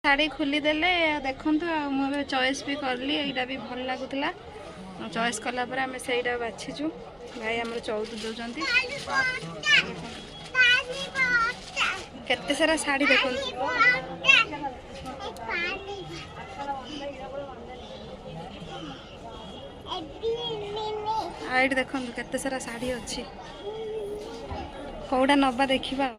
शाढ़ी खोलीदेले देखु मुझे चॉइस भी करली यहाँ भी भल लगुला चॉइस कलापर आम से बाछीचु भाई आम चौथ दौरान केते सारा शाढ़ी देख देखु केते सारा शाढ़ी अच्छी कौटा नवा देखा।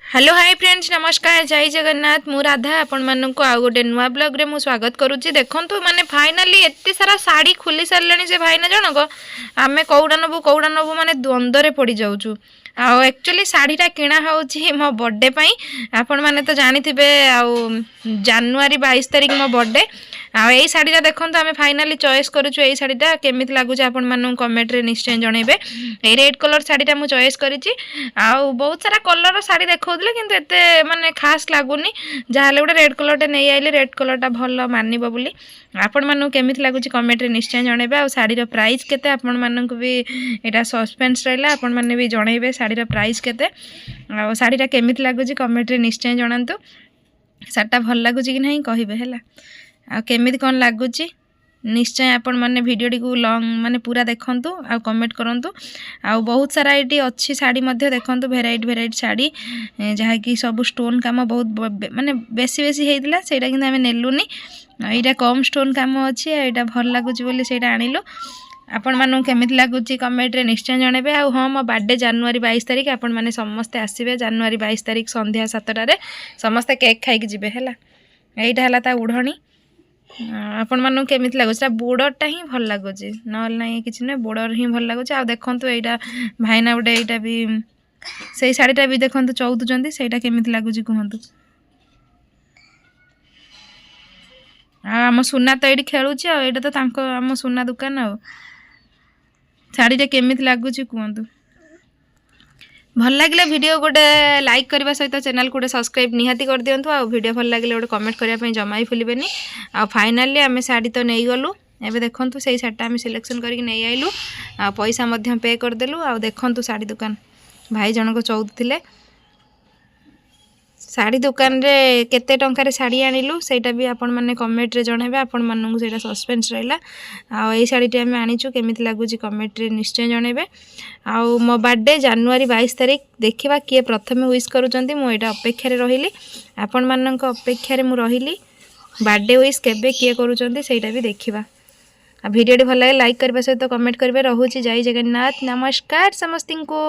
हेलो हाय फ्रेंड्स नमस्कार जय जगन्नाथ मु राधा आपण मानक आउ गोटे नुआ ब्लॉग रे मु स्वागत करुच्ची। देखंतु माने फाइनाली एत्ते सारा साड़ी खुली सारलानी से भाईना जनक आमे कौड़ा नबू माने द्वंद्व पड़ जाऊँ। आउ एक्चुअली साड़ीटा किणा होची मो बर्थडे पई आपण माने तो जानी थिबे आउ जनवरी 22 तारिख मो बर्थडे आ यही शाढ़ीटा देखो आम फाइनाली चॉइस करुचु। यही शाढ़ीटा केमिति लगुच आपण मानू कमेंट रे निश्चय जनइबे। ए रेड कलर शाढ़ीटा मु चॉइस करिछि आउ बहुत सारा कलर शाढ़ी देखौले किंतु एते माने खास लागुनी जहाले गोटे रेड कलरटा नै आइले रेड कलरटा भल मानिबो बोली आपण मानू केमिति लगुच कमेंट रे निश्चय जनइबे। आ शाढ़ीर प्राइस केते आपण मानू भी एटा सस्पेंस रहला आपण माने भी जनइबे शाढ़ीर प्राइस केते आ शाढ़ीटा केमिति लगुच कमेंट रे निश्चय जणांतु। शाढ़ीटा भल लगुच कि नहीं कहिबे हैला आ केमिति कौन लगुच निश्चय आपण माने वीडियो को लॉन्ग माने पूरा देखंतु आ कमेंट करंतु। आ बहुत सारा एटी अच्छी साड़ी मध्ये देखंतु वेराइटी साड़ी जहाँ कि सब स्टोन काम बहुत माने बेसी हेइतिला सेटा किंतु हमें नेलुनी एटा कम स्टोन काम अच्छी एटा भल लगुच बोली सेटा आनिलु। आपण मानू केमिति लगुच कमेंट रे निश्चय जनइबे। आ हाँ मो बर्थडे जनवरी 22 तारिख आपण माने समस्ते आसीबे जनवरी 22 तारिख संध्या 7टा रे समस्ते केक खाइक जिबे हैला। एइटा हला ता उढ़णी आपण मानू केमिति लगुच बोर्डरटा ही भल लगुच नल नहीं किछि नै बोर्डर ही भल लगुच। आ देखंतु एइटा भाईना गोटे एइटा भी सेही साड़ीटा भी देखंतु चौदुचंदी सेटा केमिति लगुच कहंतु। आम सुना तो ये खेलुची आटा तो तांको आम सुना दुकान आ शाढ़ीटा केमिति लगुच कहतु। भल लगे वीडियो गोटे लाइक करने सहित चैनल गोटे सब्सक्राइब निहाती कर दिंतु। आ वीडियो भल लगे गोटे कमेंट करने जमा ही भूलें। आ फाइनाली आम शाढ़ी तो नहीं गलु एबे देखंतु सेही शाढ़ीटा आम सिलेक्शन करके नहीं आइलु आ पैसा मध्य पे करदेलु। आ देखंतु शाढ़ी दुकान भाई जनक चौदुथिले शाढ़ी दुकान रे केते टंकार शाढ़ी आनिलु सेटा भी आपण माने कमेंट रे जणाबे आपण माननकु सेटा सस्पेंस रहला। आ एई शाढ़ीटी आमे आनिचु केमिति लागुची कमेंट रे निश्चय जणाबे। आ मो बर्थडे जनवरी 22 तारिख देखिबा किए प्रथमे विश करूचंती मु एटा अपेक्षा रे रहिली आपण माननक अपेक्षा रे मु रहिली बर्थडे विश केबे किए करूचंती सेटा भी देखिबा। आ वीडियोटी भल लागे लाइक करबा सहित कमेंट करबे। रहूची जय जगन्नाथ नमस्कार समस्तिंको।